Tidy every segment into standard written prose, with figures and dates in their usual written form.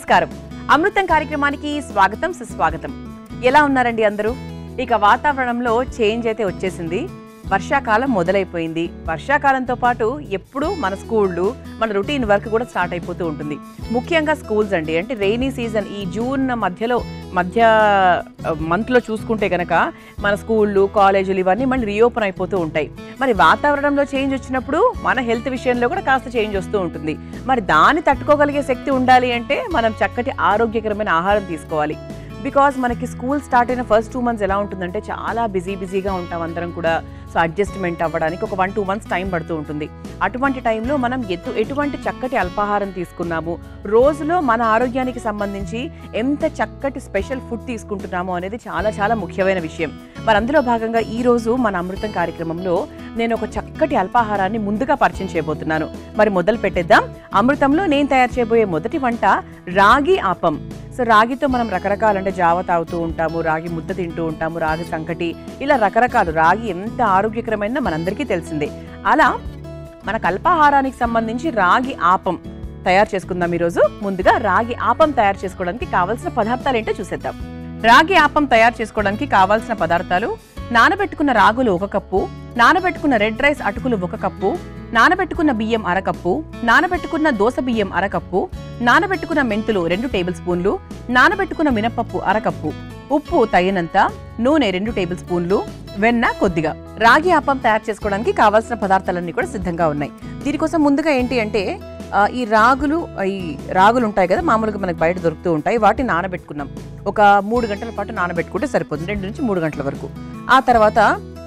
నమస్కారం. అమృతం కార్యక్రమానికి స్వాగతం సుస్వాగతం. ఎలా ఉన్నారండి అందరూ? ఇక వాతావరణంలో చేంజ్ అయితే వచ్చేసింది. వర్షాకాలం మొదలైపోయింది. వర్షాకాలంతో పాటు ఎప్పుడు మన స్కూళ్ళు, మన రొటీన్ వర్క్ కూడా స్టార్ట్ అయిపోతూ ఉంటుంది. ముఖ్యంగా స్కూల్స్ అండి, అంటే రెయినీ సీజన్ ఈ జూన్ మధ్య మంత్లో చూసుకుంటే కనుక మన స్కూళ్ళు, కాలేజీలు ఇవన్నీ మళ్ళీ రీఓపెన్ అయిపోతూ ఉంటాయి. మరి వాతావరణంలో చేంజ్ వచ్చినప్పుడు మన హెల్త్ విషయంలో కూడా కాస్త చేంజ్ వస్తూ ఉంటుంది. మరి దాన్ని తట్టుకోగలిగే శక్తి ఉండాలి అంటే మనం చక్కటి ఆరోగ్యకరమైన ఆహారం తీసుకోవాలి. బికాజ్ మనకి స్కూల్ స్టార్ట్ అయిన ఫస్ట్ 2 months ఎలా ఉంటుందంటే చాలా బిజీగా ఉంటాం అందరం కూడా. సో అడ్జస్ట్మెంట్ అవ్వడానికి ఒక 1-2 months టైం పడుతూ ఉంటుంది. అటువంటి టైంలో మనం ఎటువంటి చక్కటి అల్పాహారం తీసుకున్నాము, రోజులో మన ఆరోగ్యానికి సంబంధించి ఎంత చక్కటి స్పెషల్ ఫుడ్ తీసుకుంటున్నాము అనేది చాలా చాలా ముఖ్యమైన విషయం. మరి అందులో భాగంగా ఈరోజు మన అమృతం కార్యక్రమంలో నేను ఒక చక్కటి అల్పాహారాన్ని ముందుగా పరిచయం చేయబోతున్నాను. మరి మొదలు పెట్టేద్దాం. అమృతంలో నేను తయారు చేయబోయే మొదటి వంట రాగి ఆపం. సో రాగితో మనం రకరకాల, అంటే జావ తాగుతూ ఉంటాము, రాగి ముద్ద తింటూ ఉంటాము, రాగి సంకటి, ఇలా రకరకాలు. రాగి ఎంత ఆరోగ్యకరమైనదో మనందరికీ తెలిసిందే. అలా మన అల్పాహారానికి సంబంధించి రాగి ఆపం తయారు చేసుకుందాం ఈరోజు. ముందుగా రాగి ఆపం తయారు చేసుకోవడానికి కావాల్సిన పదార్థాలు ఏంటో చూసేద్దాం. రాగి ఆపం తయారు చేసుకోవడానికి కావాల్సిన పదార్థాలు: నానబెట్టుకున్న రాగులు 1 కప్పు, నానబెట్టుకున్న రెడ్ రైస్ అటుకులు 1 కప్పు, నానబెట్టుకున్న బియ్యం 1/2 కప్పు, నానబెట్టుకున్న దోస బియ్యం 1/2 కప్పు, నానబెట్టుకున్న మెంతులు 2 టేబుల్ స్పూన్లు, నానబెట్టుకున్న మినపప్పు 1/2 కప్పు, ఉప్పు తగినంత, నూనె 2 టేబుల్ స్పూన్లు, వెన్న కొద్దిగా. రాగి ఆపం తయారు చేసుకోవడానికి కావాల్సిన పదార్థాలన్నీ కూడా సిద్ధంగా ఉన్నాయి. దీనికోసం ముందుగా ఏంటి అంటే ఈ రాగులు ఉంటాయి కదా, మామూలుగా మనకు బయట దొరుకుతూ ఉంటాయి. వాటిని నానబెట్టుకున్నాం. ఒక 3 గంటల పాటు నానబెట్టుకుంటే సరిపోతుంది, 2 నుంచి 3 గంటల వరకు. ఆ తర్వాత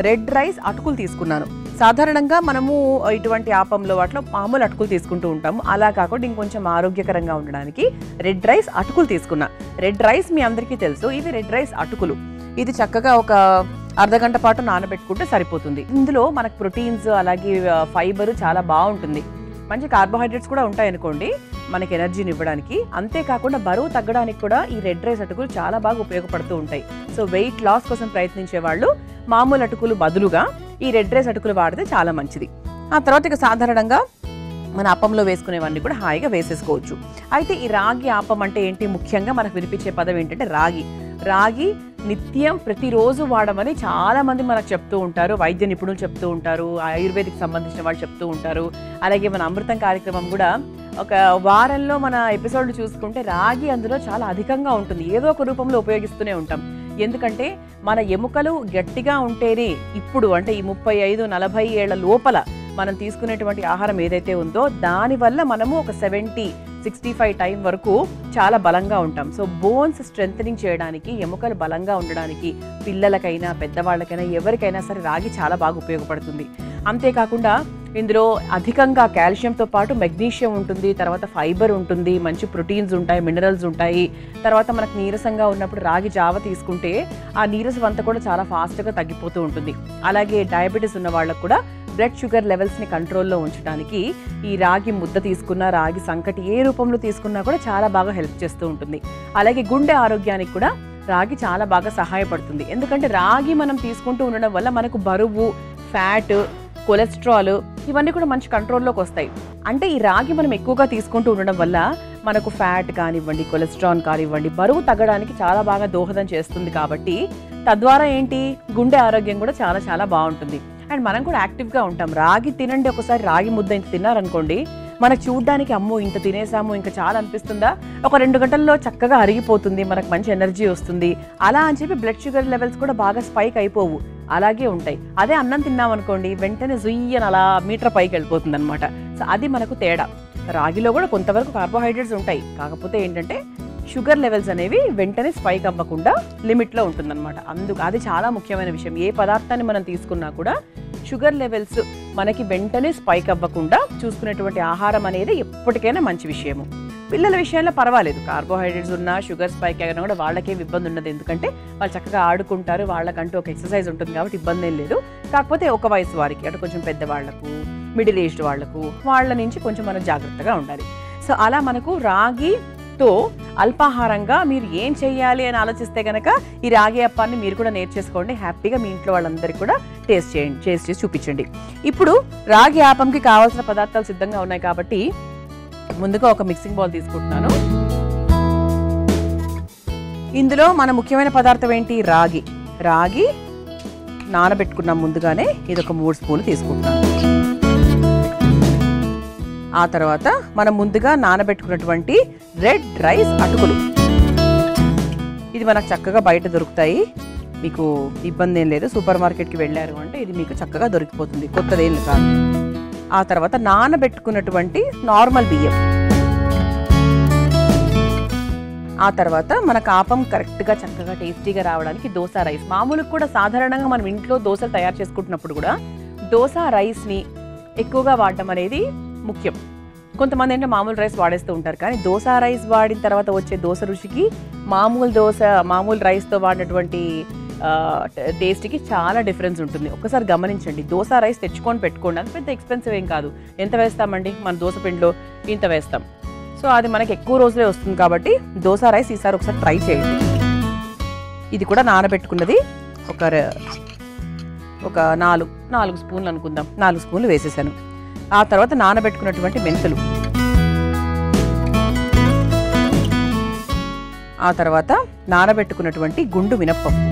రెడ్ రైస్ అటుకులు తీసుకున్నాను. సాధారణంగా మనము ఇటువంటి ఆపంలో వాటిలో మామూలు అటుకులు తీసుకుంటూ ఉంటాము. అలా కాకుండా ఇంకొంచెం ఆరోగ్యకరంగా ఉండడానికి రెడ్ రైస్ అటుకులు తీసుకున్నా. రెడ్ రైస్ మీ అందరికీ తెలుసు, ఇవి రెడ్ రైస్ అటుకులు. ఇది చక్కగా ఒక అర్ధగంట పాటు నానబెట్టుకుంటే సరిపోతుంది. ఇందులో మనకు ప్రోటీన్స్ అలాగే ఫైబర్ చాలా బాగుంటుంది. మంచి కార్బోహైడ్రేట్స్ కూడా ఉంటాయి అనుకోండి మనకి ఎనర్జీని ఇవ్వడానికి. అంతేకాకుండా బరువు తగ్గడానికి కూడా ఈ రెడ్ రైస్ అటుకులు చాలా బాగా ఉపయోగపడుతూ ఉంటాయి. సో వెయిట్ లాస్ కోసం ప్రయత్నించే వాళ్ళు మామూలు అటుకులు బదులుగా ఈ రెడ్ రైస్ అటుకులు వాడితే చాలా మంచిది. ఆ తర్వాత ఇక సాధారణంగా మన అప్పంలో వేసుకునేవన్నీ కూడా హాయిగా వేసేసుకోవచ్చు. అయితే ఈ రాగి ఆపం అంటే ఏంటి? ముఖ్యంగా మనకు వినిపించే పదం ఏంటంటే రాగి నిత్యం ప్రతిరోజు వాడమని చాలా మంది మనకు చెప్తూ ఉంటారు. వైద్య నిపుణులు చెప్తూ ఉంటారు, ఆయుర్వేదిక్ సంబంధించిన వాళ్ళు చెప్తూ ఉంటారు. అలాగే మన అమృతం కార్యక్రమం కూడా ఒక వారంలో మన ఎపిసోడ్ చూసుకుంటే రాగి అందులో చాలా అధికంగా ఉంటుంది. ఏదో ఒక రూపంలో ఉపయోగిస్తూనే ఉంటాం. ఎందుకంటే మన ఎముకలు గట్టిగా ఉంటేనే ఇప్పుడు, అంటే ఈ 35-40 ఏళ్ల లోపల మనం తీసుకునేటువంటి ఆహారం ఏదైతే ఉందో దానివల్ల మనము ఒక 70-65 టైం వరకు చాలా బలంగా ఉంటాం. సో బోన్స్ స్ట్రెంథనింగ్ చేయడానికి, ఎముకలు బలంగా ఉండడానికి పిల్లలకైనా పెద్దవాళ్ళకైనా ఎవరికైనా సరే రాగి చాలా బాగా ఉపయోగపడుతుంది. అంతేకాకుండా ఇందులో అధికంగా కాల్షియంతో పాటు మెగ్నీషియం ఉంటుంది, తర్వాత ఫైబర్ ఉంటుంది, మంచి ప్రోటీన్స్ ఉంటాయి, మినరల్స్ ఉంటాయి. తర్వాత మనకు నీరసంగా ఉన్నప్పుడు రాగి జావ తీసుకుంటే ఆ నీరసం అంతా కూడా చాలా ఫాస్ట్గా తగ్గిపోతూ ఉంటుంది. అలాగే డయాబెటీస్ ఉన్న వాళ్ళకు కూడా బ్లడ్ షుగర్ లెవెల్స్ని కంట్రోల్లో ఉంచడానికి ఈ రాగి ముద్ద తీసుకున్న, రాగి సంకటి ఏ రూపంలో తీసుకున్నా కూడా చాలా బాగా హెల్ప్ చేస్తూ ఉంటుంది. అలాగే గుండె ఆరోగ్యానికి కూడా రాగి చాలా బాగా సహాయపడుతుంది. ఎందుకంటే రాగి మనం తీసుకుంటూ ఉండడం వల్ల మనకు బరువు, ఫ్యాట్, కొలెస్ట్రాల్ ఇవన్నీ కూడా మంచి కంట్రోల్లోకి వస్తాయి. అంటే ఈ రాగి మనం ఎక్కువగా తీసుకుంటూ ఉండడం వల్ల మనకు ఫ్యాట్ కానివ్వండి, కొలెస్ట్రాల్ కానివ్వండి, బరువు తగ్గడానికి చాలా బాగా దోహదం చేస్తుంది. కాబట్టి తద్వారా ఏంటి, గుండె ఆరోగ్యం కూడా చాలా చాలా బాగుంటుంది. అండ్ మనం కూడా యాక్టివ్గా ఉంటాం. రాగి తినండి, ఒకసారి రాగి ముద్ద ఇంత తిన్నారనుకోండి, మనకు చూడడానికి అమ్మో ఇంత తినేసాము ఇంకా చాలా అనిపిస్తుందా, ఒక 2 గంటల్లో చక్కగా అరిగిపోతుంది, మనకు మంచి ఎనర్జీ వస్తుంది. అలా అని చెప్పి బ్లడ్ షుగర్ లెవెల్స్ కూడా బాగా స్పైక్ అయిపోవు, అలాగే ఉంటాయి. అదే అన్నం తిన్నామనుకోండి వెంటనే జుయ్యని అలా మీటర్ పైకి వెళ్ళిపోతుంది అనమాట. సో అది మనకు తేడా. రాగిలో కూడా కొంతవరకు కార్బోహైడ్రేట్స్ ఉంటాయి, కాకపోతే ఏంటంటే షుగర్ లెవెల్స్ అనేవి వెంటనే స్పైక్ అవ్వకుండా లిమిట్లో ఉంటుందన్నమాట. అది చాలా ముఖ్యమైన విషయం. ఏ పదార్థాన్ని మనం తీసుకున్నా కూడా షుగర్ లెవెల్స్ మనకి వెంటనే స్పైక్ అవ్వకుండా చూసుకునేటువంటి ఆహారం అనేది ఎప్పటికైనా మంచి విషయము. పిల్లల విషయంలో పర్వాలేదు, కార్బోహైడ్రేట్స్ ఉన్నా షుగర్ స్పైక్ అయినా కూడా వాళ్ళకేం ఇబ్బంది ఉండదు. ఎందుకంటే వాళ్ళు చక్కగా ఆడుకుంటారు, వాళ్ళకంటూ ఒక ఎక్సర్సైజ్ ఉంటుంది కాబట్టి ఇబ్బంది ఏం లేదు. కాకపోతే ఒక వయసు వారికి, అంటే కొంచెం పెద్దవాళ్లకు, మిడిల్ ఏజ్డ్ వాళ్లకు, వాళ్ళ నుంచి కొంచెం మనం జాగ్రత్తగా ఉండాలి. సో అలా మనకు రాగితో అల్పాహారంగా మీరు ఏం చేయాలి అని ఆలోచిస్తే కనుక ఈ రాగి అప్పాన్ని మీరు కూడా నేర్చేసుకోండి. హ్యాపీగా మీ ఇంట్లో వాళ్ళందరికీ కూడా టేస్ట్ చేసి చూపించండి. ఇప్పుడు రాగి ఆపంకి కావాల్సిన పదార్థాలు సిద్ధంగా ఉన్నాయి కాబట్టి ముందుగా ఒక మిక్సింగ్ బౌల్ తీసుకుంటున్నాను. ఇందులో మన ముఖ్యమైన పదార్థం ఏంటి? రాగి. రాగి నానబెట్టుకున్నాం ముందుగానే, ఇది ఒక 3 స్పూన్లు తీసుకుంటున్నాం. ఆ తర్వాత మనం ముందుగా నానబెట్టుకున్నటువంటి రెడ్ రైస్ అటుకులు. ఇది మనకు చక్కగా బయట దొరుకుతాయి, మీకు ఇబ్బంది ఏం లేదు. సూపర్ మార్కెట్కి వెళ్ళారు అంటే ఇది మీకు చక్కగా దొరికిపోతుంది, కొత్తదేం కాదు. ఆ తర్వాత నానబెట్టుకున్నటువంటి నార్మల్ బియ్యం. ఆ తర్వాత మన కాపం కరెక్ట్గా చక్కగా టేస్టీగా రావడానికి దోస రైస్. మామూలుగా కూడా సాధారణంగా మనం ఇంట్లో దోశలు తయారు చేసుకుంటున్నప్పుడు కూడా దోస రైస్ని ఎక్కువగా వాడటం అనేది ముఖ్యం. కొంతమంది ఏంటంటే మామూలు రైస్ వాడేస్తూ ఉంటారు, కానీ దోస రైస్ వాడిన తర్వాత వచ్చే దోశ రుచికి మామూలు రైస్తో వాడినటువంటి టేస్ట్కి చాలా డిఫరెన్స్ ఉంటుంది. ఒక్కసారి గమనించండి. దోస రైస్ తెచ్చుకొని పెట్టుకోండి, అది పెద్ద ఎక్స్పెన్సివ్ ఏం కాదు. ఎంత వేస్తామండి మన దోశ పిండిలో? ఇంత వేస్తాం. సో అది మనకి ఎక్కువ రోజులే వస్తుంది కాబట్టి దోస రైస్ ఈసారి ఒకసారి ట్రై చేయండి. ఇది కూడా నానబెట్టుకున్నది ఒక 4 స్పూన్లు అనుకుందాం, 4 స్పూన్లు వేసేసాను. ఆ తర్వాత నానబెట్టుకున్నటువంటి మెంతులు, ఆ తర్వాత నానబెట్టుకున్నటువంటి గుండు మినప్పప్పు,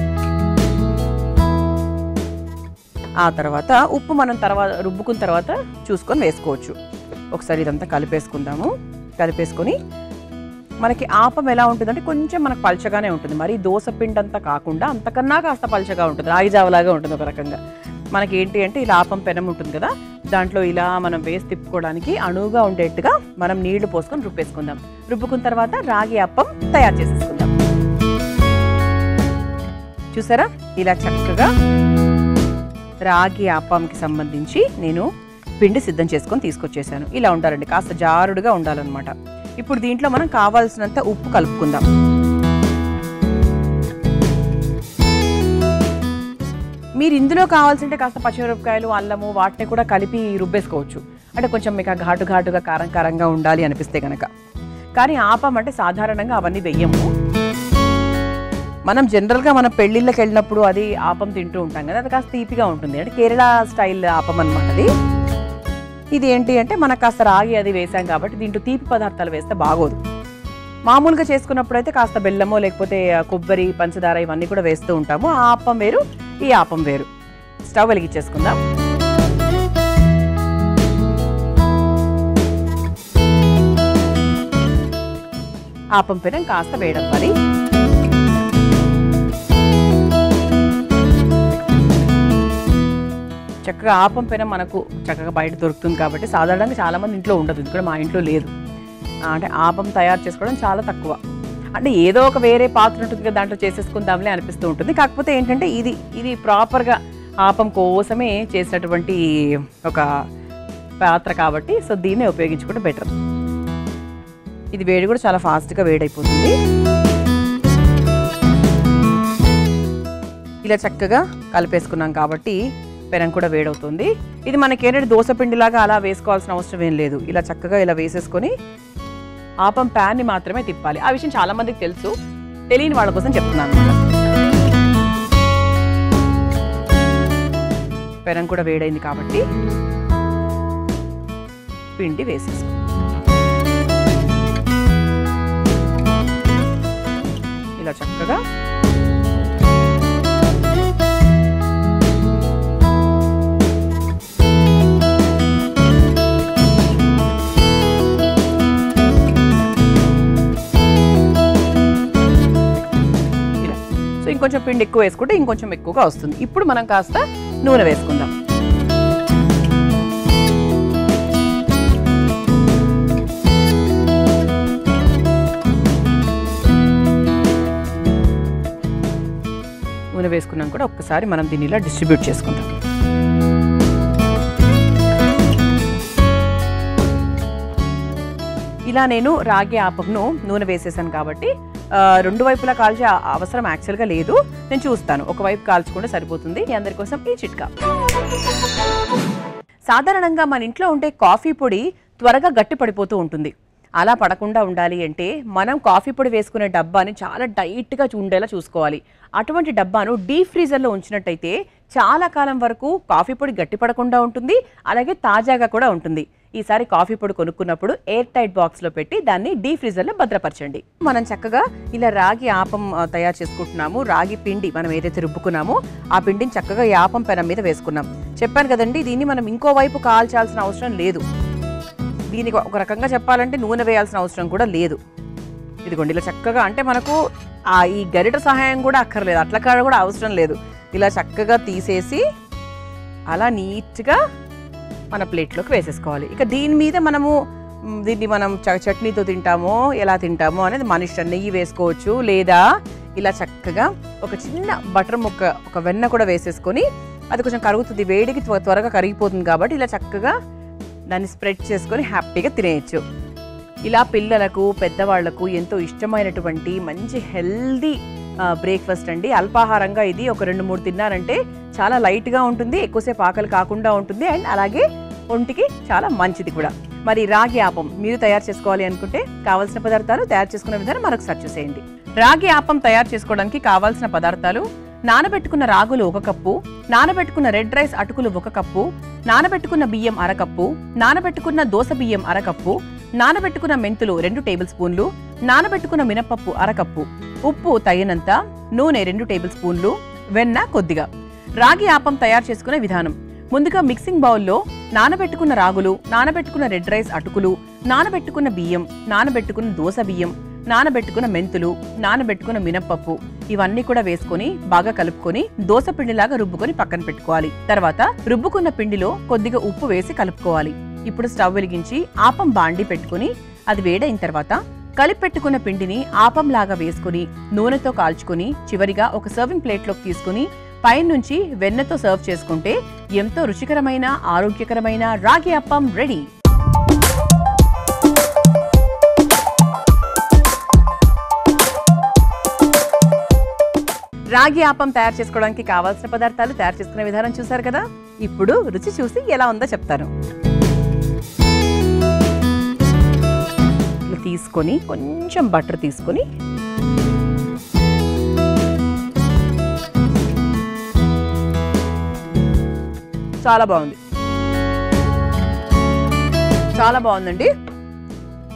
ఆ తర్వాత ఉప్పు మనం రుబ్బుకున్న తర్వాత చూసుకొని వేసుకోవచ్చు. ఒకసారి ఇదంతా కలిపేసుకుందాము. కలిపేసుకొని మనకి ఆపం ఎలా ఉంటుందంటే కొంచెం మనకు పల్చగానే ఉంటుంది, మరి దోశ పిండి అంతా కాకుండా అంతకన్నా కాస్త పల్చగా ఉంటుంది, రాగి జావలాగా ఉంటుంది ఒక రకంగా. మనకి ఏంటి అంటే ఇలా ఆపం పెనం ఉంటుంది కదా, దాంట్లో ఇలా మనం వేసి తిప్పుకోవడానికి అణువుగా ఉండేట్టుగా మనం నీళ్లు పోసుకొని రుబ్బేసుకుందాం. రుబ్బుకున్న తర్వాత రాగి అప్పం తయారు చేసేసుకుందాం. చూసారా, ఇలా చక్కగా రాగి అప్పంకి సంబంధించి నేను పిండి సిద్ధం చేసుకొని తీసుకొచ్చేసాను. ఇలా ఉండాలండి, కాస్త జారుడుగా ఉండాలన్నమాట. ఇప్పుడు దీంట్లో మనం కావాల్సినంత ఉప్పు కలుపుకుందాం. మీరు ఇందులో కావాల్సింటే కాస్త పచ్చిమిరపకాయలు, అల్లము వాటిని కూడా కలిపి రుబ్బేసుకోవచ్చు, అంటే కొంచెం మీకు ఘాటుగా కారంగా ఉండాలి అనిపిస్తే కనుక. కానీ ఆపం అంటే సాధారణంగా అవన్నీ వెయ్యము. మనం జనరల్గా మన పెళ్ళిళ్ళకి వెళ్ళినప్పుడు అది ఆపం తింటూ ఉంటాం కదా, అది కాస్త తీపిగా ఉంటుంది, అంటే కేరళ స్టైల్ ఆపం అనమాట అది. ఇది ఏంటి అంటే మనకు కాస్త రాగి అది వేసాం కాబట్టి దీంట్లో తీపి పదార్థాలు వేస్తే బాగోదు. మామూలుగా చేసుకున్నప్పుడు అయితే కాస్త బెల్లమో లేకపోతే కొబ్బరి, పంచదార ఇవన్నీ కూడా వేస్తూ ఉంటాము. ఆ ఆపం వేరు, ఈ ఆపం వేరు. స్టవ్ వెలిగించేసుకుందాం. ఆపం పెనం కాస్త వేడవ్వాలి. చక్కగా ఆపం పెనం మనకు చక్కగా బయట దొరుకుతుంది కాబట్టి సాధారణంగా చాలామంది ఇంట్లో ఉండదు, ఇది కూడా మా ఇంట్లో లేదు. అంటే ఆపం తయారు చేసుకోవడం చాలా తక్కువ, అంటే ఏదో ఒక వేరే పాత్ర ఉంటుంది కదా దాంట్లో చేసేసుకుందాంలే అనిపిస్తూ ఉంటుంది. కాకపోతే ఏంటంటే ఇది ప్రాపర్గా ఆపం కోసమే చేసినటువంటి ఒక పాత్ర కాబట్టి సో దీన్నే ఉపయోగించుకుంటే బెటర్. ఇది వేడి కూడా చాలా ఫాస్ట్గా వేడైపోతుంది. ఇలా చక్కగా కలిపేసుకున్నాం కాబట్టి పెనం కూడా వేడవుతుంది. ఇది మనకి ఏంటంటే దోశ పిండిలాగా అలా వేసుకోవాల్సిన అవసరం ఏం లేదు. ఇలా చక్కగా ఇలా వేసేసుకొని ఆపం ప్యాన్ని మాత్రమే తిప్పాలి. ఆ విషయం చాలా మందికి తెలుసు, తెలియని వాళ్ళ కోసం చెప్తున్నాను అన్నమాట. పెనం కూడా వేడైంది కాబట్టి పిండి వేసేసుకో. ఇలా చక్కగా ఇంకొంచెం పిండి ఎక్కువ వేసుకుంటే ఇంకొంచెం ఎక్కువగా వస్తుంది. ఇప్పుడు మనం కాస్త నూనె వేసుకుందాం. నూనె వేసుకున్నాం కూడా ఒక్కసారి మనం దీన్ని ఇలా డిస్ట్రిబ్యూట్ చేసుకుందాం. ఇలా నేను రాగి ఆపంను నూనె వేసేసాను కాబట్టి 2 వైపులా కాల్చే అవసరం యాక్చువల్గా లేదు. నేను చూస్తాను, ఒకవైపు కాల్చుకుంటే సరిపోతుంది. మీ అందరి కోసం ఈ చిట్కా. సాధారణంగా మన ఇంట్లో ఉండే కాఫీ పొడి త్వరగా గట్టి పడిపోతూ ఉంటుంది. అలా పడకుండా ఉండాలి అంటే మనం కాఫీ పొడి వేసుకునే డబ్బాని చాలా టైట్గా ఉండేలా చూసుకోవాలి. అటువంటి డబ్బాను డీప్ ఫ్రీజర్లో ఉంచినట్టయితే చాలా కాలం వరకు కాఫీ పొడి గట్టి పడకుండా ఉంటుంది, అలాగే తాజాగా కూడా ఉంటుంది. ఈసారి కాఫీ పొడి కొనుక్కున్నప్పుడు ఎయిర్ టైట్ బాక్స్లో పెట్టి దాన్ని డీ ఫ్రీజర్లో భద్రపరచండి. మనం చక్కగా ఇలా రాగి ఆపం తయారు చేసుకుంటున్నాము. రాగి పిండి మనం ఏదైతే రుబ్బుకున్నామో ఆ పిండిని చక్కగా ఈ ఆపం పెనం మీద వేసుకున్నాం. చెప్పాను కదండి, దీన్ని మనం ఇంకో వైపు కాల్చాల్సిన అవసరం లేదు. దీనికి ఒక రకంగా చెప్పాలంటే నూనె వేయాల్సిన అవసరం కూడా లేదు. ఇదిగోండి ఇలా చక్కగా, అంటే మనకు ఈ గరిట సహాయం కూడా అక్కర్లేదు, అట్ల కాడ కూడా అవసరం లేదు. ఇలా చక్కగా తీసేసి అలా నీట్గా మన ప్లేట్లోకి వేసేసుకోవాలి. ఇక దీని మీద దీన్ని మనం చట్నీతో తింటామో ఎలా తింటామో అనేది మన ఇష్టం. నెయ్యి వేసుకోవచ్చు, లేదా ఇలా చక్కగా ఒక చిన్న బటర్ ముక్క, ఒక వెన్న కూడా వేసేసుకొని, అది కొంచెం కరుగుతుంది, వేడికి త్వరగా కరిగిపోతుంది కాబట్టి ఇలా చక్కగా దాన్ని స్ప్రెడ్ చేసుకొని హ్యాపీగా తినేయచ్చు. ఇలా పిల్లలకు పెద్దవాళ్లకు ఎంతో ఇష్టమైనటువంటి మంచి హెల్దీ బ్రేక్ఫాస్ట్ అండి. అల్పాహారంగా ఇది ఒక 2-3 తిన్నారంటే చాలా లైట్గా ఉంటుంది, ఎక్కువసేపు ఆకలి కాకుండా ఉంటుంది, అండ్ అలాగే ఒంటికి చాలా మంచిది కూడా. మరి రాగి ఆపం మీరు తయారు చేసుకోవాలి అనుకుంటే కావాల్సిన పదార్థాలు, తయారు చేసుకునే విధానం మరొకసారి చూసేయండి. రాగి ఆపం తయారు చేసుకోవడానికి కావాల్సిన పదార్థాలు: నానబెట్టుకున్న రాగులు 1 కప్పు, నానబెట్టుకున్న రెడ్ రైస్ అటుకులు 1 కప్పు, నానబెట్టుకున్న బియ్యం 1/2 కప్పు, నానబెట్టుకున్న దోస బియ్యం 1/2 కప్పు, నానబెట్టుకున్న మెంతులు 2 టేబుల్ స్పూన్లు, నానబెట్టుకున్న మినపప్పు 1/2 కప్పు, ఉప్పు తగినంత, నూనె 2 టేబుల్ స్పూన్లు, వెన్న కొద్దిగా. రాగి ఆపం తయారు చేసుకునే విధానం: ముందుగా మిక్సింగ్ బౌల్లో నానబెట్టుకున్న రాగులు, నానబెట్టుకున్న రెడ్ రైస్ అటుకులు, నానబెట్టుకున్న బియ్యం, నానబెట్టుకున్న దోస బియ్యం, నానబెట్టుకున్న మెంతులు, నానబెట్టుకున్న మినపప్పు ఇవన్నీ కూడా వేసుకొని బాగా కలుపుకొని దోస పిండిలాగా రుబ్బుకొని పక్కన పెట్టుకోవాలి. తర్వాత రుబ్బుకున్న పిండిలో కొద్దిగా ఉప్పు వేసి కలుపుకోవాలి. ఇప్పుడు స్టవ్ వెలిగించి ఆపం బాండి పెట్టుకుని అది వేడైన తర్వాత కలిపి పెట్టుకున్న పిండిని ఆపంలాగా వేసుకుని నూనెతో కాల్చుకుని చివరిగా ఒక సర్వింగ్ ప్లేట్లోకి తీసుకుని పైనుంచి వెన్నతో సర్వ్ చేసుకుంటే ఎంతో రుచికరమైన ఆరోగ్యకరమైన రాగి అప్పం రెడీ. రాగి ఆపం తయారు చేసుకోవడానికి కావాల్సిన పదార్థాలు, తయారు చేసుకునే విధానం చూసారు కదా. ఇప్పుడు రుచి చూసి ఎలా ఉందో చెప్తాను. తీసుకొని కొంచెం బటర్ తీసుకొని చాలా బాగుంది, చాలా బాగుందండి.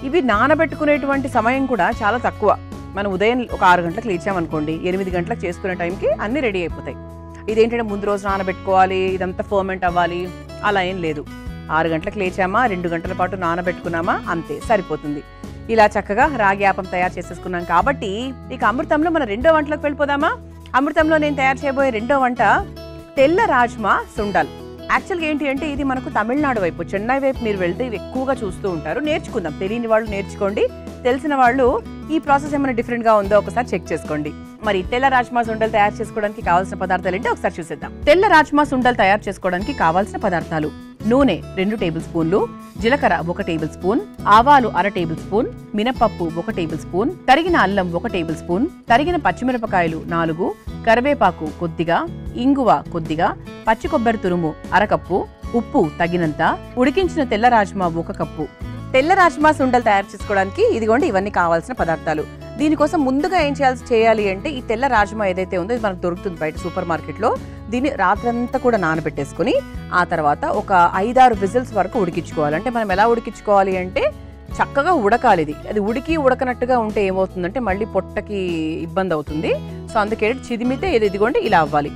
ఇవి నానబెట్టుకునేటువంటి సమయం కూడా చాలా తక్కువ. మనం ఉదయం ఒక 6 గంటలకు లేచామనుకోండి, 8 గంటలకు చేసుకునే టైంకి అన్నీ రెడీ అయిపోతాయి. ఇదేంటంటే ముందు రోజు నానబెట్టుకోవాలి, ఇదంతా ఫర్మెంట్ అవ్వాలి, అలా ఏం లేదు. 6 గంటలకు లేచామా, 2 గంటల పాటు నానబెట్టుకున్నామా, అంతే సరిపోతుంది. ఇలా చక్కగా రాగి ఆపం తయారు చేసేసుకున్నాం కాబట్టి ఇక అమృతంలో మన 2వ వంటలోకి వెళ్ళిపోదామా. అమృతంలో నేను తయారు చేయబోయే 2వ వంట తెల్ల రాజ్మా సుండల్. యాక్చువల్గా ఏంటి అంటే ఇది మనకు తమిళనాడు వైపు, చెన్నై వైపు మీరు వెళ్తే ఇవి ఎక్కువగా చూస్తూ ఉంటారు. నేర్చుకుందాం, తెలియని వాళ్ళు నేర్చుకోండి, తెలిసిన వాళ్ళు ఈ ప్రాసెస్ ఏమైనా డిఫరెంట్గా ఉందో ఒకసారి చెక్ చేసుకోండి. మరి తెల్ల రాజ్మా సుండల్ తయారు చేసుకోవడానికి కావాల్సిన పదార్థాలు ఏంటో ఒకసారి చూసేద్దాం. తెల్ల రాజ్మా సుండల్ తయారు చేసుకోవడానికి కావాల్సిన పదార్థాలు: నూనె 2 టేబుల్ స్పూన్లు, జీలకర్ర 1 టేబుల్ స్పూన్, ఆవాలు 1/2 టేబుల్ స్పూన్, మినపప్పు 1 టేబుల్ స్పూన్, తరిగిన అల్లం 1 టేబుల్ స్పూన్, తరిగిన పచ్చిమిరపకాయలు 4, కరివేపాకు కొద్దిగా, ఇంగువ కొద్దిగా, పచ్చి కొబ్బరి తురుము 1/2 కప్పు, ఉప్పు తగినంత, ఉడికించిన తెల్ల రాజ్మా 1 కప్పు. తెల్ల రాజ్మా సుండల్ తయారు చేసుకోవడానికి ఇదిగోండి ఇవన్నీ కావాల్సిన పదార్థాలు. దీనికోసం ముందుగా ఏం చేయాలి అంటే ఈ తెల్ల రాజ్మా ఏదైతే ఉందో ఇది మనకు దొరుకుతుంది బయట సూపర్ మార్కెట్లో. దీన్ని రాత్రంతా కూడా నానబెట్టేసుకుని ఆ తర్వాత ఒక 5-6 విజిల్స్ వరకు ఉడికించుకోవాలి. అంటే మనం ఎలా ఉడికించుకోవాలి అంటే చక్కగా ఉడకాలి. అది ఉడకనట్టుగా ఉంటే ఏమవుతుందంటే మళ్ళీ పొట్టకి ఇబ్బంది అవుతుంది. సో అందుకే చిదిమితే ఇదిగోండి ఇలా అవ్వాలి.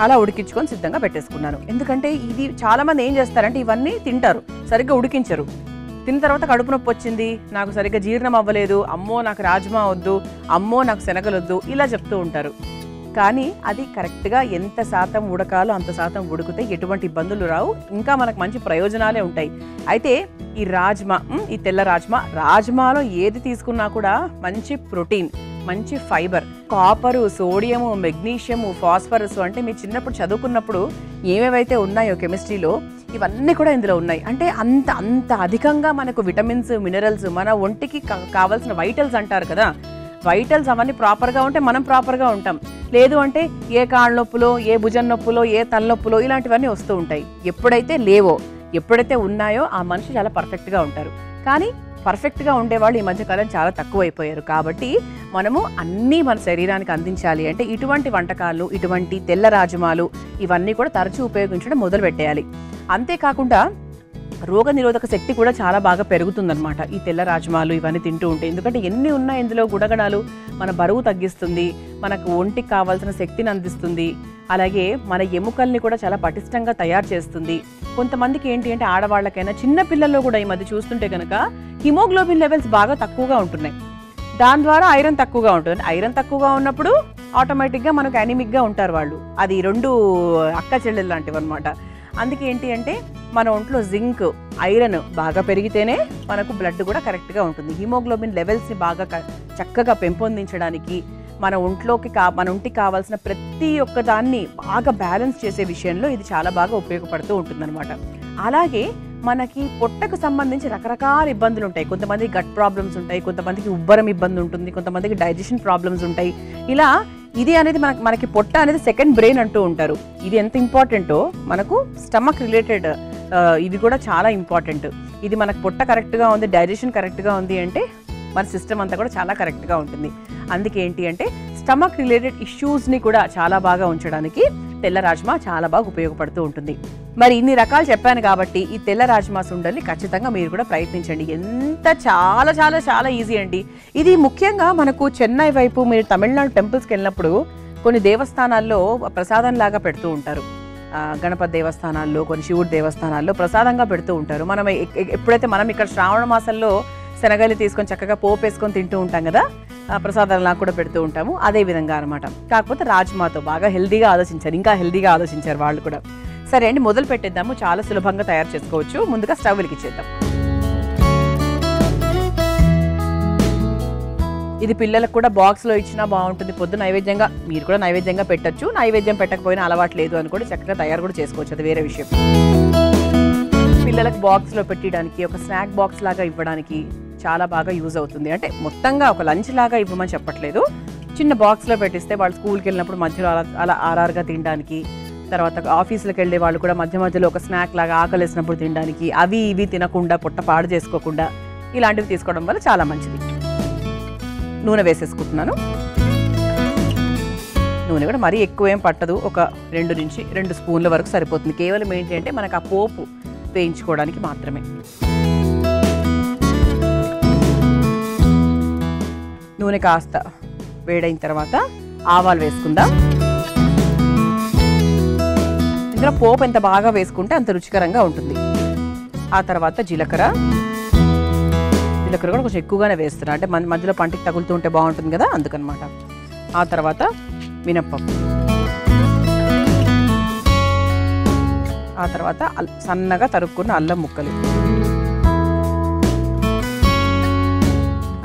అలా ఉడికించుకొని సిద్ధంగా పెట్టేసుకున్నాను. ఎందుకంటే ఇది చాలా మంది ఏం చేస్తారంటే ఇవన్నీ తింటారు, సరిగ్గా ఉడికించరు. తిన్న తర్వాత కడుపు నొప్పి వచ్చింది, నాకు సరిగ్గా జీర్ణం అవ్వలేదు, అమ్మో నాకు రాజ్మా వద్దు, అమ్మో నాకు శనగలు వద్దు, ఇలా చెప్తూ ఉంటారు. కానీ అది కరెక్ట్గా ఎంత శాతం ఉడకాలో అంత శాతం ఉడికితే ఎటువంటి ఇబ్బందులు రావు, ఇంకా మనకు మంచి ప్రయోజనాలే ఉంటాయి. అయితే ఈ రాజ్మా, ఈ తెల్ల రాజ్మాలో ఏది తీసుకున్నా కూడా మంచి ప్రోటీన్, మంచి ఫైబర్, కాపరు, సోడియము, మెగ్నీషియము, ఫాస్ఫరస్, అంటే మీరు చిన్నప్పుడు చదువుకున్నప్పుడు ఏమేవైతే ఉన్నాయో కెమిస్ట్రీలో ఇవన్నీ కూడా ఇందులో ఉన్నాయి. అంటే అంత అధికంగా మనకు విటమిన్స్, మినరల్స్, మన ఒంటికి కావాల్సిన వైటల్స్ అంటారు కదా, వైటల్స్ అవన్నీ ప్రాపర్గా ఉంటే మనం ప్రాపర్గా ఉంటాం. లేదు అంటే ఏ కాళ్ళ నొప్పులో, ఏ భుజం నొప్పులో, ఏ తలనొప్పులో ఇలాంటివన్నీ వస్తూ ఉంటాయి. ఎప్పుడైతే లేవో, ఎప్పుడైతే ఉన్నాయో ఆ మనిషి చాలా పర్ఫెక్ట్గా ఉంటారు. కానీ పర్ఫెక్ట్గా ఉండేవాళ్ళు ఈ మధ్యకాలం చాలా తక్కువ అయిపోయారు. కాబట్టి మనము అన్నీ మన శరీరానికి అందించాలి అంటే ఇటువంటి వంటకాలు, ఇటువంటి తెల్ల రాజ్మాలు ఇవన్నీ కూడా తరచూ ఉపయోగించడం మొదలు పెట్టేయాలి. అంతేకాకుండా రోగ నిరోధక శక్తి కూడా చాలా బాగా పెరుగుతుందన్నమాట ఈ తెల్ల రాజ్మాలు ఇవన్నీ తింటూ ఉంటాయి. ఎందుకంటే ఎన్ని ఉన్నాయి ఇందులో గుణగణాలు, మన బరువు తగ్గిస్తుంది, మనకు ఒంటికి కావాల్సిన శక్తిని అందిస్తుంది, అలాగే మన ఎముకల్ని కూడా చాలా పటిష్టంగా తయారు చేస్తుంది. కొంతమందికి ఏంటి అంటే ఆడవాళ్ళకైనా చిన్న పిల్లల్లో కూడా ఈ మధ్య చూస్తుంటే కనుక హిమోగ్లోబిన్ లెవెల్స్ బాగా తక్కువగా ఉంటున్నాయి. దాని ద్వారా ఐరన్ తక్కువగా ఉంటుంది. ఐరన్ తక్కువగా ఉన్నప్పుడు ఆటోమేటిక్గా మనకు యానిమిక్గా ఉంటారు వాళ్ళు. అది 2 అక్క చెల్లెలు లాంటివి అనమాట. అందుకే ఏంటి అంటే మన ఒంట్లో జింక్, ఐరన్ బాగా పెరిగితేనే మనకు బ్లడ్ కూడా కరెక్ట్గా ఉంటుంది. హిమోగ్లోబిన్ లెవెల్స్ని బాగా చక్కగా పెంపొందించడానికి, మన ఒంటికి కావాల్సిన ప్రతి ఒక్క దాన్ని బాగా బ్యాలెన్స్ చేసే విషయంలో ఇది చాలా బాగా ఉపయోగపడుతూ ఉంటుందన్నమాట. అలాగే మనకి పొట్టకు సంబంధించి రకరకాల ఇబ్బందులు ఉంటాయి. కొంతమందికి గట్ ప్రాబ్లమ్స్ ఉంటాయి, కొంతమందికి ఉబ్బరం ఇబ్బంది ఉంటుంది, కొంతమందికి డైజెషన్ ప్రాబ్లమ్స్ ఉంటాయి. ఇలా ఇది అనేది మనకి పొట్ట అనేది సెకండ్ బ్రెయిన్ అంటూ ఉంటారు. ఇది ఎంత ఇంపార్టెంటో మనకు స్టమక్ రిలేటెడ్ ఇవి కూడా చాలా ఇంపార్టెంట్. ఇది మనకు పొట్ట కరెక్ట్గా ఉంది, డైజెషన్ కరెక్ట్గా ఉంది అంటే మన సిస్టమ్ అంతా కూడా చాలా కరెక్ట్గా ఉంటుంది. అందుకే ఏంటి అంటే స్టమక్ రిలేటెడ్ ఇష్యూస్ని కూడా చాలా బాగా ఉంచడానికి తెల్ల రాజ్మా చాలా బాగా ఉపయోగపడుతూ ఉంటుంది. మరి ఇన్ని రకాలు చెప్పాను కాబట్టి ఈ తెల్ల రాజ్మా సుండల్ని ఖచ్చితంగా మీరు కూడా ప్రయత్నించండి. చాలా చాలా చాలా ఈజీ అండి. ఇది ముఖ్యంగా మనకు చెన్నై వైపు మీరు తమిళనాడు టెంపుల్స్కి వెళ్ళినప్పుడు కొన్ని దేవస్థానాల్లో ప్రసాదం లాగా పెడుతూ ఉంటారు. గణపతి దేవస్థానాల్లో, కొన్ని శివుడి దేవస్థానాల్లో ప్రసాదంగా పెడుతూ ఉంటారు. మనం ఎప్పుడైతే మనం ఇక్కడ శ్రావణ మాసంలో శనగలు తీసుకొని చక్కగా పోపు వేసుకొని తింటూ ఉంటాం కదా, ప్రసాదాలకు కూడా పెడుతూ ఉంటాము. అదే విధంగా అనమాట. కాకపోతే రాజ్మాతో బాగా హెల్దీగా ఆలోచించారు, ఇంకా హెల్దీగా ఆలోచించారు వాళ్ళు కూడా. సరే అండి, మొదలు పెట్టేద్దాము. చాలా సులభంగా తయారు చేసుకోవచ్చు. ముందుగా స్టవ్ వెలిగించేద్దాం. ఇది పిల్లలకు కూడా బాక్స్లో ఇచ్చినా బాగుంటుంది. పొద్దు నైవేద్యంగా మీరు కూడా నైవేద్యంగా పెట్టచ్చు. నైవేద్యం పెట్టకపోయినా అలవాటు లేదు అని కూడా చక్కగా తయారు కూడా చేసుకోవచ్చు, అది వేరే విషయం. పిల్లలకు బాక్స్లో పెట్టడానికి, ఒక స్నాక్ బాక్స్ లాగా ఇవ్వడానికి చాలా బాగా యూజ్ అవుతుంది. అంటే మొత్తంగా ఒక లంచ్ లాగా ఇవ్వమని చెప్పట్లేదు. చిన్న బాక్స్లో పెట్టిస్తే వాళ్ళు స్కూల్కి వెళ్ళినప్పుడు మధ్యలో అలా ఆర్ఆర్గా తినడానికి, తర్వాత ఆఫీసులకు వెళ్ళే వాళ్ళు కూడా మధ్య మధ్యలో ఒక స్నాక్ లాగా ఆకలేసినప్పుడు తినడానికి, అవి ఇవి తినకుండా పొట్ట పాడు చేసుకోకుండా ఇలాంటివి తీసుకోవడం వల్ల చాలా మంచిది. నూనె వేసేసుకుంటున్నాను. నూనె కూడా మరీ ఎక్కువ ఏం పట్టదు, ఒక 2 నుంచి 2 స్పూన్ల వరకు సరిపోతుంది. కేవలం ఏంటి అంటే మనకు ఆ పోపు వేయించుకోవడానికి మాత్రమే. నూనె కాస్త వేడైన తర్వాత ఆవాలు వేసుకుందాం. ఇందులో పోపు ఎంత బాగా వేసుకుంటే అంత రుచికరంగా ఉంటుంది. ఆ తర్వాత జీలకర్ర కూడా కొంచెం ఎక్కువగానే వేస్తున్నా, అంటే మధ్యలో పంటికి తగులుతూ ఉంటే బాగుంటుంది కదా, అందుకనమాట. ఆ తర్వాత మినప్పప్పు, ఆ తర్వాత సన్నగా తరుక్కున్న అల్లం ముక్కలు,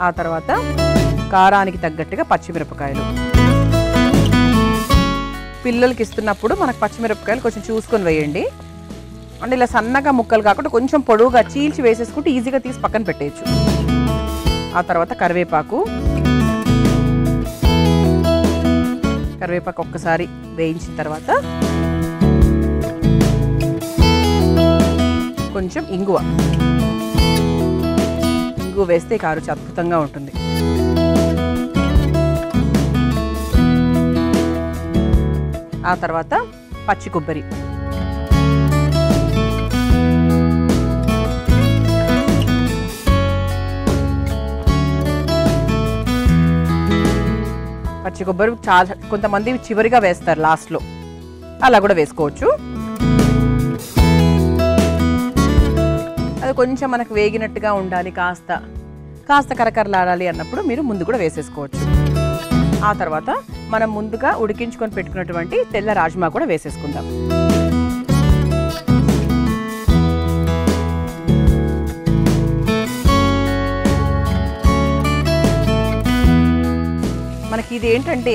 ఆ తర్వాత కారానికి తగ్గట్టుగా పచ్చిమిరపకాయలు. పిల్లలకి ఇస్తున్నప్పుడు మనకు పచ్చిమిరపకాయలు కొంచెం చూసుకొని వేయండి. అంటే ఇలా సన్నగా ముక్కలు కాకుండా కొంచెం పొడవుగా చీల్చి వేసేసుకుంటే ఈజీగా తీసి పక్కన పెట్టేయచ్చు. ఆ తర్వాత కరివేపాకు ఒక్కసారి వేయించిన తర్వాత కొంచెం ఇంగువ వేస్తే కారు అద్భుతంగా ఉంటుంది. ఆ తర్వాత పచ్చి కొబ్బరి, చాలా కొంతమంది చివరిగా వేస్తారు, లాస్ట్లో, అలా కూడా వేసుకోవచ్చు. అది కొంచెం మనకు వేగినట్టుగా ఉండాలి, కాస్త కరకరలాడాలి అన్నప్పుడు మీరు ముందు కూడా వేసేసుకోవచ్చు. ఆ తర్వాత మనం ముందుగా ఉడికించుకొని పెట్టుకున్నటువంటి తెల్ల రాజ్మా కూడా వేసేసుకుందాం. మనకి ఇది ఏంటంటే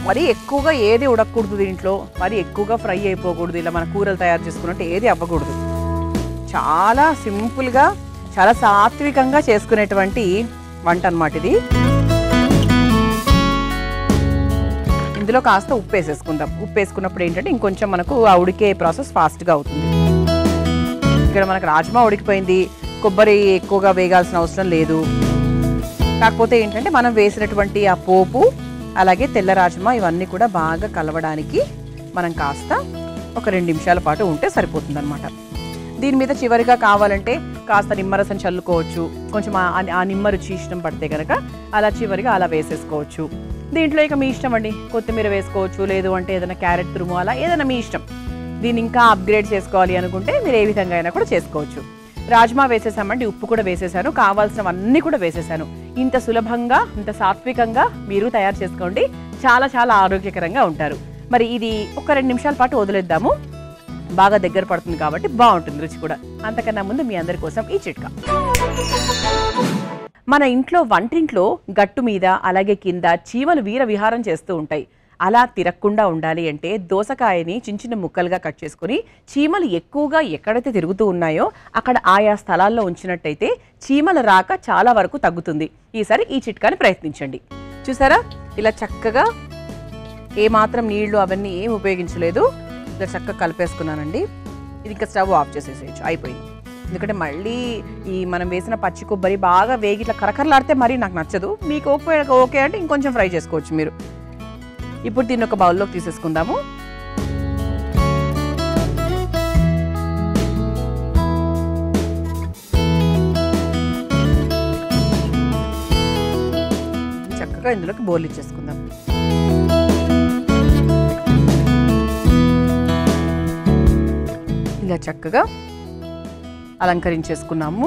మరీ ఎక్కువగా ఏది ఉడకకూడదు, దీంట్లో మరీ ఎక్కువగా ఫ్రై అయిపోకూడదు. ఇలా మన కూరలు తయారు చేసుకున్నట్టు ఏది అవ్వకూడదు. చాలా సింపుల్గా, చాలా సాత్వికంగా చేసుకునేటువంటి వంట అన్నమాట ఇది. ఇందులో కాస్త ఉప్పు వేసేసుకుందాం. ఉప్పు వేసుకున్నప్పుడు ఏంటంటే ఇంకొంచెం మనకు ఆ ఉడికే ప్రాసెస్ ఫాస్ట్గా అవుతుంది. ఇక్కడ మనకు రాజ్మా ఉడికిపోయింది, కొబ్బరి ఎక్కువగా వేగాల్సిన అవసరం లేదు. కాకపోతే ఏంటంటే మనం వేసినటువంటి ఆ పోపు అలాగే తెల్ల రాజ్మా ఇవన్నీ కూడా బాగా కలవడానికి మనం కాస్త ఒక 2 నిమిషాల పాటు ఉంటే సరిపోతుంది అనమాట. దీని మీద చివరిగా కావాలంటే కాస్త నిమ్మరసం చల్లుకోవచ్చు. కొంచెం ఆ నిమ్మ రుచి ఇష్టం పడితే కనుక అలా చివరిగా అలా వేసేసుకోవచ్చు. దీంట్లో ఇక మీ ఇష్టం అండి, కొత్తిమీర వేసుకోవచ్చు, లేదు అంటే ఏదైనా క్యారెట్ తురుము, అలా ఏదైనా మీ ఇష్టం. దీన్ని ఇంకా అప్గ్రేడ్ చేసుకోవాలి అనుకుంటే మీరు ఏ విధంగా అయినా కూడా చేసుకోవచ్చు. రాజ్మా వేసేసామండి, ఉప్పు కూడా వేసేసాను, కావాల్సినవన్నీ కూడా వేసేసాను. ఇంత సులభంగా ఇంత సాత్వికంగా మీరు తయారు చేసుకోండి, చాలా చాలా ఆరోగ్యకరంగా ఉంటారు. మరి ఇది ఒక 2 నిమిషాల పాటు వదిలేద్దాము, బాగా దగ్గర పడుతుంది కాబట్టి బాగుంటుంది రుచి కూడా. అంతకన్నా ముందు మీ అందరి కోసం ఈ చిట్కా. మన ఇంట్లో వంటింట్లో గట్టు మీద అలాగే కింద చీమలు వీర విహారం చేస్తూ ఉంటాయి. అలా తిరగకుండా ఉండాలి అంటే దోసకాయని చిన్న చిన్న ముక్కలుగా కట్ చేసుకుని చీమలు ఎక్కువగా ఎక్కడైతే తిరుగుతూ ఉన్నాయో అక్కడ ఆయా స్థలాల్లో ఉంచినట్టయితే చీమల రాక చాలా వరకు తగ్గుతుంది. ఈసారి ఈ చిట్కాని ప్రయత్నించండి. చూసారా, ఇలా చక్కగా ఏమాత్రం నీళ్లు అవన్నీ ఏం ఉపయోగించలేదు, ఇలా చక్కగా కలిపేసుకున్నానండి. ఇది ఇంకా స్టవ్ ఆఫ్ చేసేసేయచ్చు, అయిపోయింది. ఎందుకంటే మళ్ళీ ఈ మనం వేసిన పచ్చి కొబ్బరి బాగా వేగి ఇట్లా కరకరలాడితే మరీ నాకు నచ్చదు. మీకు ఓకే అంటే ఇంకొంచెం ఫ్రై చేసుకోవచ్చు మీరు. ఇప్పుడు దీన్ని ఒక బౌల్లోకి తీసేసుకుందాము. చక్కగా ఇందులోకి బౌల్ ఇచ్చేసుకుందాం. ఇలా చక్కగా అలంకరించేసుకున్నాము.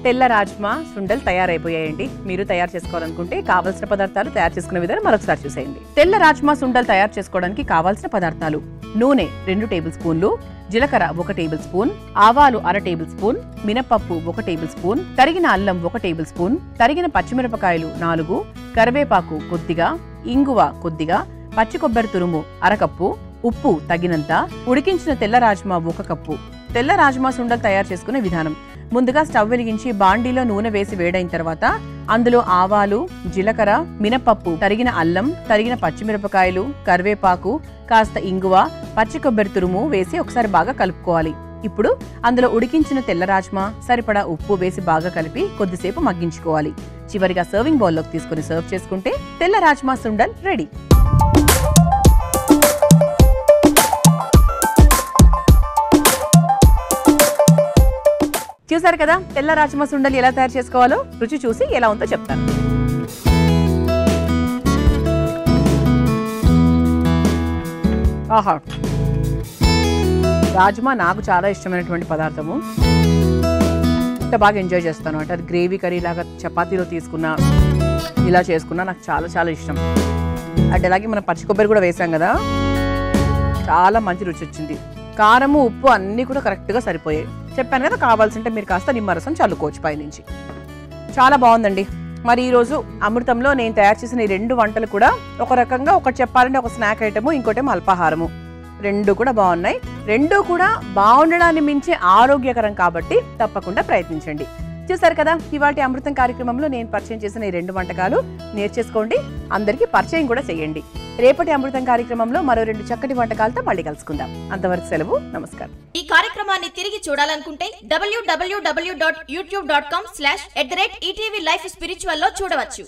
తెల్ల రాజ్మా సుండలు తయారైపోయాయండి. మీరు తయారు చేసుకోవాలనుకుంటే కావాల్సిన పదార్థాలు తయారు చేసుకునే విధానం మరొకసారి చూసేయండి. తెల్ల రాజ్మా సుండలు తయారు చేసుకోవడానికి కావాల్సిన పదార్థాలు: నూనె 2 టేబుల్ స్పూన్లు, జీలకర్ర 1 టేబుల్ స్పూన్, ఆవాలు 1/2 టేబుల్ స్పూన్, మినపప్పు 1 టేబుల్ స్పూన్, తరిగిన అల్లం 1 టేబుల్ స్పూన్, తరిగిన పచ్చిమిరపకాయలు 4, కరివేపాకు కొద్దిగా, ఇంగువ కొద్దిగా, పచ్చి కొబ్బరి తురుము 1/2 కప్పు, ఉప్పు తగినంత, ఉడికించిన తెల్ల రాజ్మా 1 కప్పు. తెల్ల రాజ్మా సుండలు తయారు చేసుకునే విధానం: ముందుగా స్టవ్ వెలిగించి బాండీలో నూనె వేసి వేడైన తర్వాత అందులో ఆవాలు, జీలకర్ర, మినపప్పు, తరిగిన అల్లం, తరిగిన పచ్చిమిరపకాయలు, కరివేపాకు, కాస్త ఇంగువ, పచ్చి కొబ్బరి తురుము వేసి ఒకసారి బాగా కలుపుకోవాలి. ఇప్పుడు అందులో ఉడికించిన తెల్ల రాజ్మా, సరిపడా ఉప్పు వేసి బాగా కలిపి కొద్దిసేపు మగ్గించుకోవాలి. చివరిగా సర్వింగ్ బౌల్లోకి తీసుకుని సర్వ్ చేసుకుంటే తెల్ల రాజ్మా సుండల్ రెడీ. చూసారు కదా, తెల్ల రాజ్మా సుండలు ఎలా తయారు చేసుకోవాలో. రుచి చూసి ఎలా ఉందో చెప్తాను. ఆహా, రాజ్మా నాకు చాలా ఇష్టమైనటువంటి పదార్థము. ఇంత బాగా ఎంజాయ్ చేస్తాను అంటే అది గ్రేవీ కర్రీ లాగా చపాతీలో తీసుకున్నా, ఇలా చేసుకున్నా నాకు చాలా చాలా ఇష్టం. అంటే అలాగే మనం పచ్చి కొబ్బరి కూడా వేసాం కదా, చాలా మంచి రుచి వచ్చింది. కారము, ఉప్పు అన్నీ కూడా కరెక్ట్గా సరిపోయాయి. చెప్పాను కదా, కావాల్సింటే మీరు కాస్త నిమ్మరసం చల్లుకోవచ్చు పైనుంచి. చాలా బాగుందండి. మరి ఈరోజు అమృతంలో నేను తయారు చేసిన ఈ 2 వంటలు కూడా ఒక రకంగా, ఒకటి చెప్పాలంటే ఒక స్నాక్ ఐటము, ఇంకోటేమో అల్పాహారము. 2 కూడా బాగున్నాయి. 2 కూడా బాగుండడాన్ని మించి ఆరోగ్యకరం కాబట్టి తప్పకుండా ప్రయత్నించండి. చూసారు కదా, ఇవాటి అమృతం కార్యక్రమంలో నేను పరిచయం చేసిన ఈ 2 వంటకాలు నేర్చేసుకోండి, అందరికీ పరిచయం కూడా చేయండి. రేపటి అమృతం కార్యక్రమంలో మరో 2 చక్కటి వంటకాలతో మళ్ళీ కలుసుకుందాం. అంతవరకు సెలవు, నమస్కారం. ఈ కార్యక్రమాన్ని తిరిగి చూడాలనుకుంటే www.youtube.com/@ETV Life Spiritual లో చూడవచ్చు.